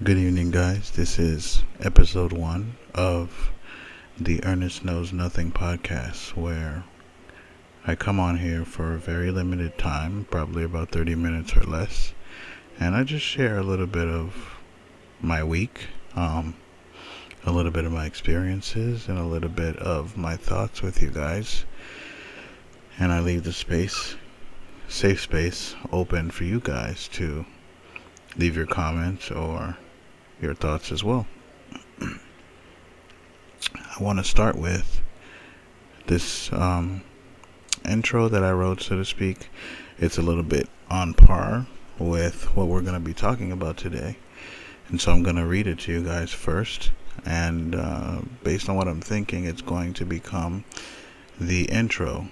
Good evening, guys. This is episode 1 of the Ernest Knows Nothing Podcast, where I come on here for a very limited time, probably about 30 minutes or less, and I just share a little bit of my week, a little bit of my experiences, and a little bit of my thoughts with you guys. And I leave the safe space, open for you guys to leave your comments or your thoughts as well. I want to start with this intro that I wrote, so to speak. It's a little bit on par with what we're going to be talking about today. And so I'm going to read it to you guys first. And based on what I'm thinking, it's going to become the intro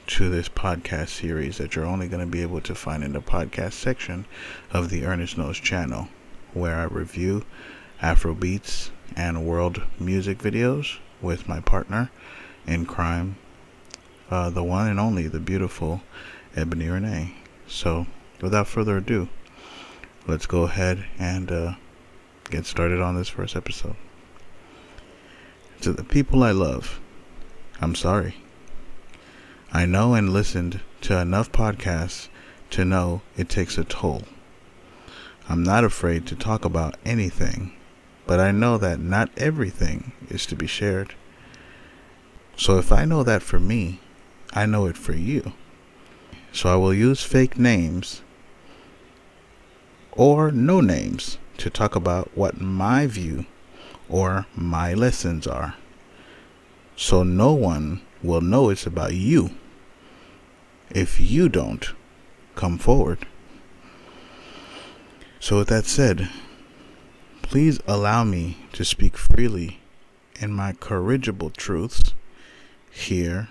to this podcast series that you're only going to be able to find in the podcast section of the Ernest Knows channel, where I review Afrobeats and world music videos with my partner in crime, the one and only, the beautiful Ebony Renee. So, without further ado, let's go ahead and get started on this first episode. To the people I love, I'm sorry. I know and listened to enough podcasts to know it takes a toll. I'm not afraid to talk about anything, but I know that not everything is to be shared. So if I know that for me, I know it for you. So I will use fake names or no names to talk about what my view or my lessons are. So no one will know it's about you if you don't come forward. So with that said, please allow me to speak freely in my corrigible truths here,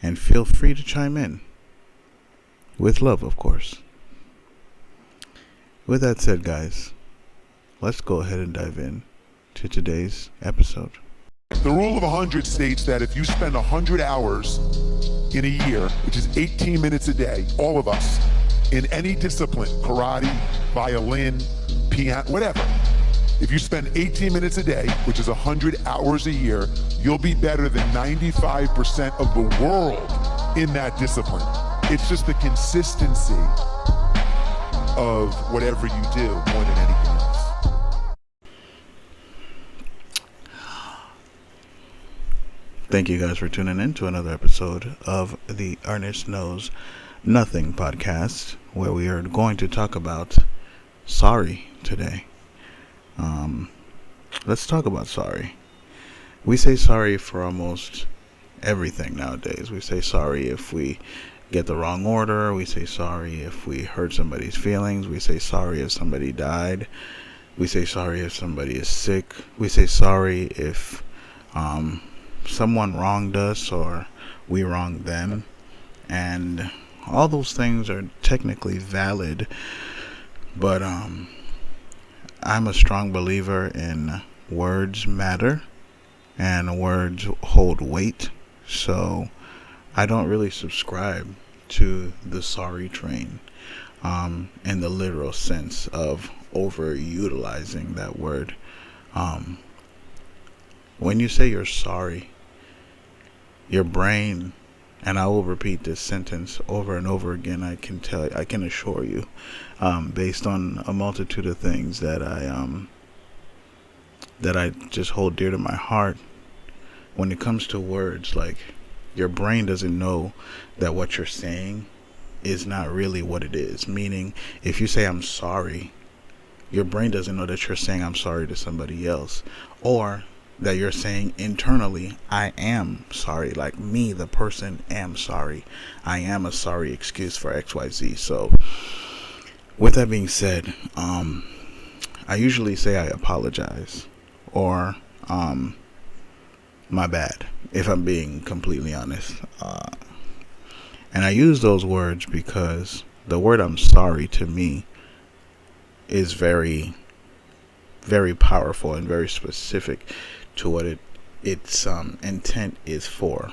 and feel free to chime in. With love, of course. With that said, guys, let's go ahead and dive in to today's episode. The rule of 100 states that if you spend 100 hours in a year, which is 18 minutes a day, all of us, in any discipline, karate, violin, piano, whatever, if you spend 18 minutes a day, which is 100 hours a year, you'll be better than 95% of the world in that discipline. It's just the consistency of whatever you do more than anything else. Thank you guys for tuning in to another episode of the Ernest Knows Nothing Podcast, where we are going to talk about sorry today. Let's talk about sorry. We say sorry for almost everything nowadays. We say sorry if we get the wrong order. We say sorry if we hurt somebody's feelings. We say sorry if somebody died. We say sorry if somebody is sick. We say sorry if someone wronged us or we wronged them. And all those things are technically valid, but I'm a strong believer in words matter and words hold weight. So I don't really subscribe to the sorry train in the literal sense of overutilizing that word. When you say you're sorry, your brain, and I will repeat this sentence over and over again, I can assure you, based on a multitude of things that I just hold dear to my heart. When it comes to words, like, your brain doesn't know that what you're saying is not really what it is. Meaning, if you say I'm sorry, your brain doesn't know that you're saying I'm sorry to somebody else, or that you're saying internally, I am sorry, like me, the person, am sorry. I am a sorry excuse for XYZ. So with that being said, I usually say I apologize or my bad, if I'm being completely honest. And I use those words because the word I'm sorry to me is very, very powerful and very specific to what its intent is for.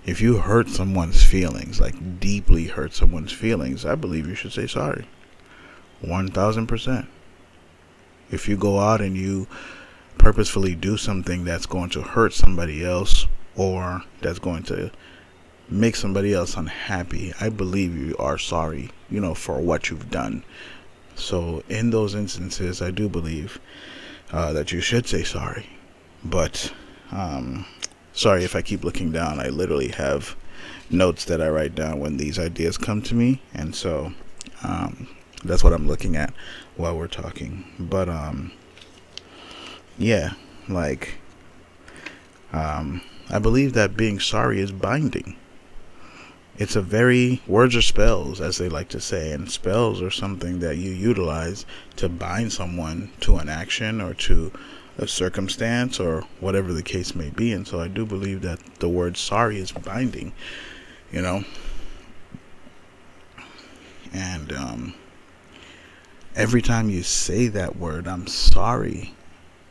If you hurt someone's feelings, like deeply hurt someone's feelings, I believe you should say sorry. 1000%. If you go out and you purposefully do something that's going to hurt somebody else or that's going to make somebody else unhappy, I believe you are sorry, for what you've done. So in those instances, I do believe that you should say sorry. But sorry if I keep looking down. I literally have notes that I write down when these ideas come to me, and so that's what I'm looking at while we're talking. But yeah, I believe that being sorry is binding. It's words are spells, as they like to say, and spells are something that you utilize to bind someone to an action or to a circumstance or whatever the case may be. And so I do believe that the word sorry is binding, and every time you say that word, I'm sorry,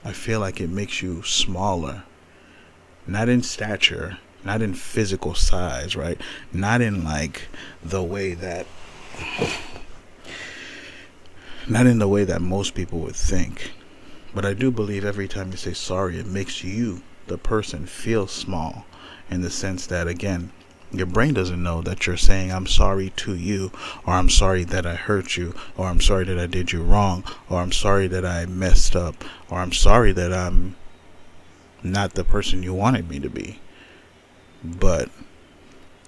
I feel like it makes you smaller, not in stature, not in physical size, right? Not in the way that most people would think. But I do believe every time you say sorry, it makes you, the person, feel small, in the sense that, again, your brain doesn't know that you're saying I'm sorry to you, or I'm sorry that I hurt you, or I'm sorry that I did you wrong, or I'm sorry that I messed up, or I'm sorry that I'm not the person you wanted me to be. But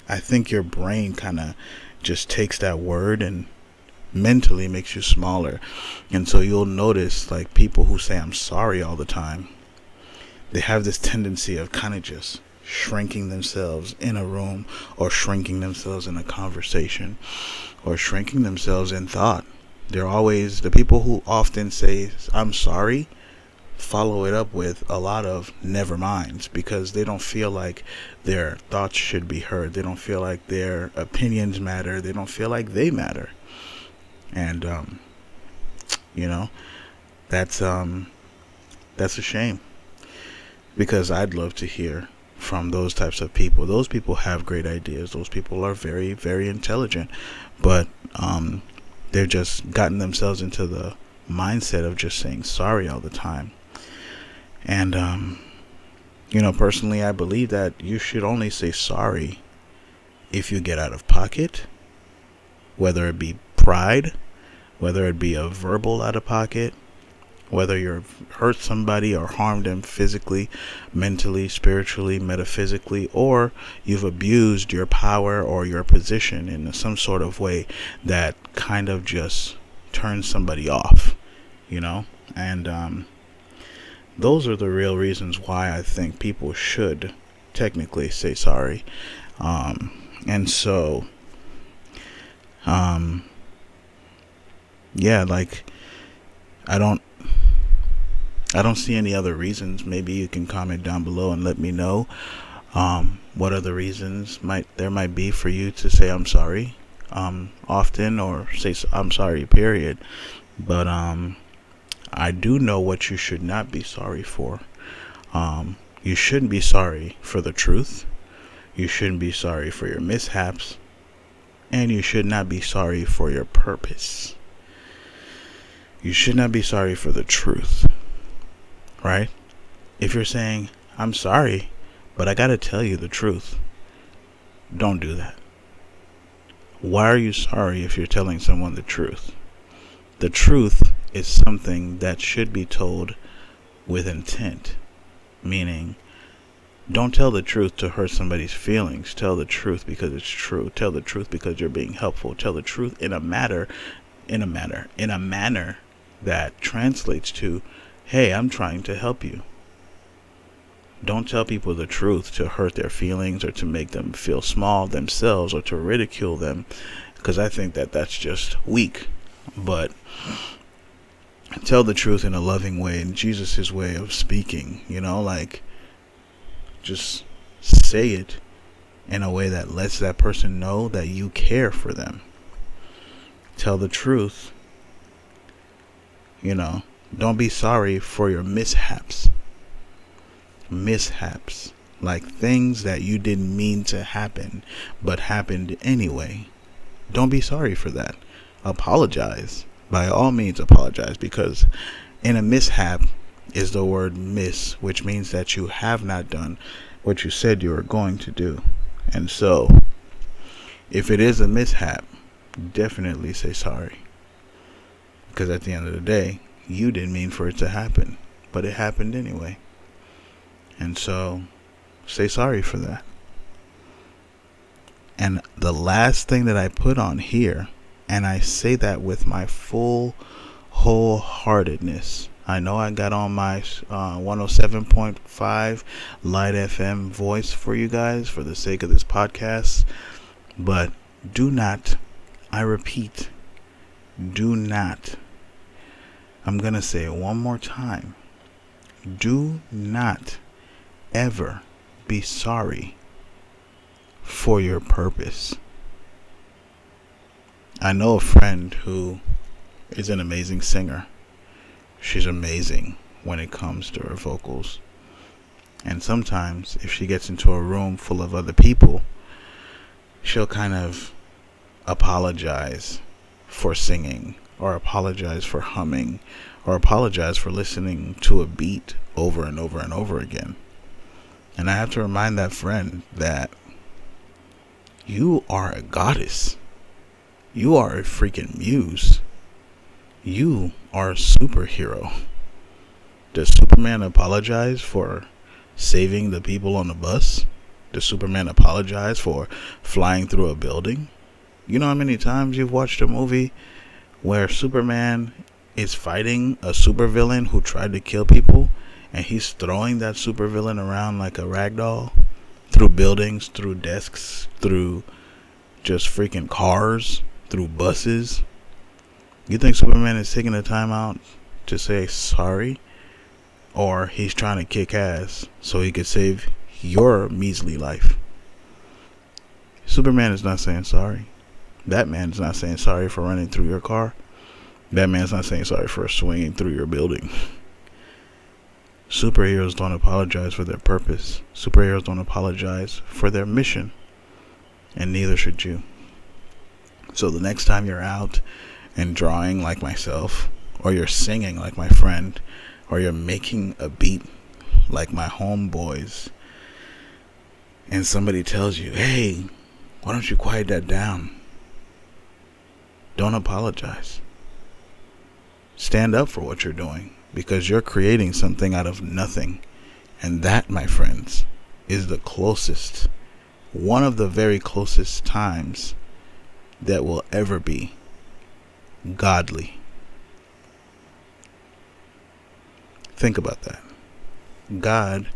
I think your brain kind of just takes that word and mentally makes you smaller. And so you'll notice people who say I'm sorry all the time, they have this tendency of kind of just shrinking themselves in a room, or shrinking themselves in a conversation, or shrinking themselves in thought. They're always, the people who often say I'm sorry follow it up with a lot of never minds, because they don't feel like their thoughts should be heard. They don't feel like their opinions matter. They don't feel like they matter. And that's a shame, because I'd love to hear from those types of people. Those people have great ideas. Those people are very, very intelligent, but they're just gotten themselves into the mindset of just saying sorry all the time. And personally, I believe that you should only say sorry if you get out of pocket, whether it be pride, whether it be a verbal out of pocket, whether you've hurt somebody or harmed them physically, mentally, spiritually, metaphysically, or you've abused your power or your position in some sort of way that kind of just turns somebody off, and those are the real reasons why I think people should technically say sorry. And so, yeah, I don't see any other reasons. Maybe you can comment down below and let me know what other reasons there might be for you to say I'm sorry often, or say I'm sorry, period. But I do know what you should not be sorry for. You shouldn't be sorry for the truth. You shouldn't be sorry for your mishaps. And you should not be sorry for your purpose. You should not be sorry for the truth. Right? If you're saying, I'm sorry, but I gotta tell you the truth, don't do that. Why are you sorry if you're telling someone the truth? The truth is something that should be told with intent. Meaning, don't tell the truth to hurt somebody's feelings. Tell the truth because it's true. Tell the truth because you're being helpful. Tell the truth in a manner that translates to, hey, I'm trying to help you. Don't tell people the truth to hurt their feelings or to make them feel small themselves or to ridicule them, because I think that that's just weak. But tell the truth in a loving way, in Jesus' way of speaking, just say it in a way that lets that person know that you care for them. Tell the truth. Don't be sorry for your mishaps. Mishaps, like things that you didn't mean to happen, but happened anyway. Don't be sorry for that. Apologize. by all means apologize, because in a mishap is the word miss, which means that you have not done what you said you were going to do. And so, if it is a mishap, definitely say sorry. Because at the end of the day, you didn't mean for it to happen, but it happened anyway. And so, say sorry for that. And the last thing that I put on here, and I say that with my full wholeheartedness. I know I got on my 107.5 Light FM voice for you guys for the sake of this podcast, but do not, I repeat, do not, I'm going to say it one more time, do not ever be sorry for your purpose. I know a friend who is an amazing singer. She's amazing when it comes to her vocals. And sometimes if she gets into a room full of other people, she'll kind of apologize for singing, or apologize for humming, or apologize for listening to a beat over and over and over again. And I have to remind that friend that you are a goddess. You are a freaking muse. You are a superhero. Does Superman apologize for saving the people on the bus? Does Superman apologize for flying through a building? You know how many times you've watched a movie where Superman is fighting a supervillain who tried to kill people, and he's throwing that supervillain around like a rag doll through buildings, through desks, through just freaking cars, through buses? You think Superman is taking the time out to say sorry? Or he's trying to kick ass so he could save your measly life? Superman is not saying sorry. Batman is not saying sorry for running through your car. Batman's not saying sorry for swinging through your building. Superheroes don't apologize for their purpose. Superheroes don't apologize for their mission. And neither should you. So the next time you're out and drawing like myself, or you're singing like my friend, or you're making a beat like my homeboys, and somebody tells you, hey, why don't you quiet that down? Don't apologize. Stand up for what you're doing, because you're creating something out of nothing. And that, my friends, is the closest, one of the very closest times that will ever be godly. Think about that. God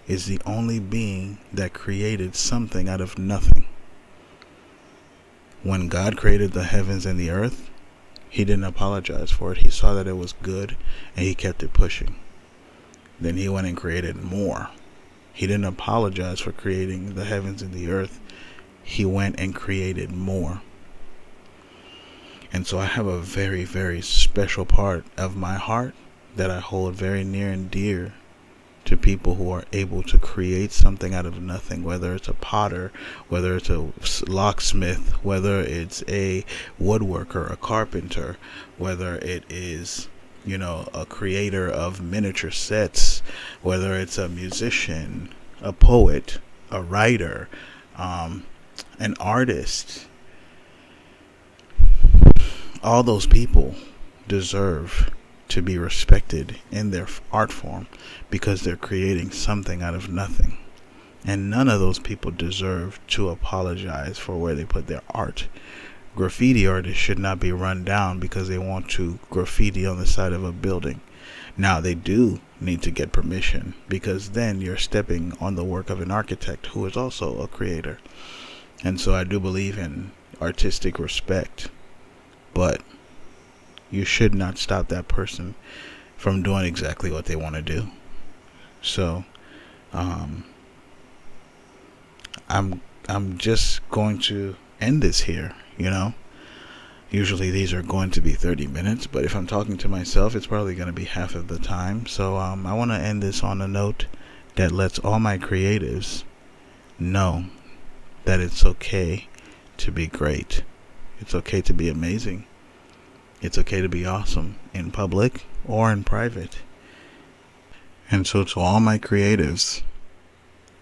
is the only being that created something out of nothing. When God created the heavens and the earth, he didn't apologize for it. He saw that it was good and he kept it pushing. Then he went and created more. He didn't apologize for creating the heavens and the earth. He went and created more. And so I have a very, very special part of my heart that I hold very near and dear to people who are able to create something out of nothing, whether it's a potter, whether it's a locksmith, whether it's a woodworker, a carpenter, whether it is, a creator of miniature sets, whether it's a musician, a poet, a writer, an artist. All those people deserve to be respected in their art form because they're creating something out of nothing. And none of those people deserve to apologize for where they put their art. Graffiti artists should not be run down because they want to graffiti on the side of a building. Now, they do need to get permission, because then you're stepping on the work of an architect who is also a creator. And so I do believe in artistic respect, but you should not stop that person from doing exactly what they want to do. So, I'm just going to end this here, Usually these are going to be 30 minutes, but if I'm talking to myself, it's probably going to be half of the time. So, I want to end this on a note that lets all my creatives know that it's okay to be great. It's okay to be amazing. It's okay to be awesome in public or in private. And so to all my creatives,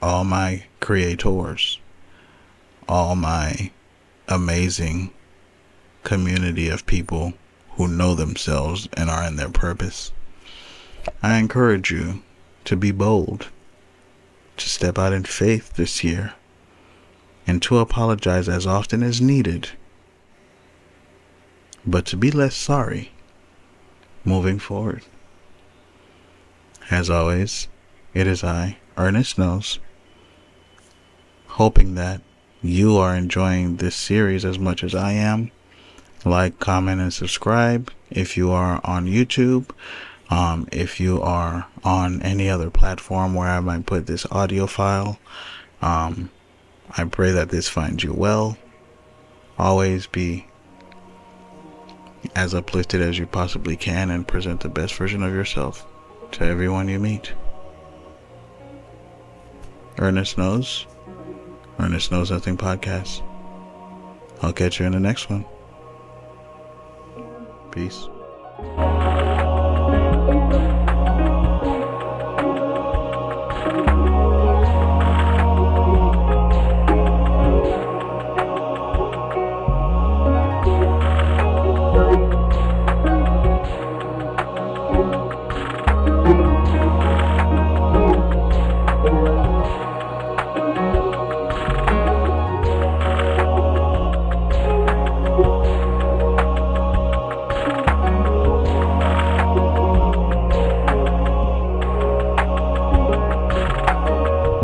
all my creators, all my amazing community of people who know themselves and are in their purpose, I encourage you to be bold, to step out in faith this year, and to apologize as often as needed, but to be less sorry moving forward. As always, it is I, Ernest Knows, hoping that you are enjoying this series as much as I am. Like, comment, and subscribe if you are on YouTube. If you are on any other platform where I might put this audio file, I pray that this finds you well. Always be as uplifted as you possibly can and present the best version of yourself to everyone you meet. Ernest Knows Nothing Podcast. I'll catch you in the next one. Peace.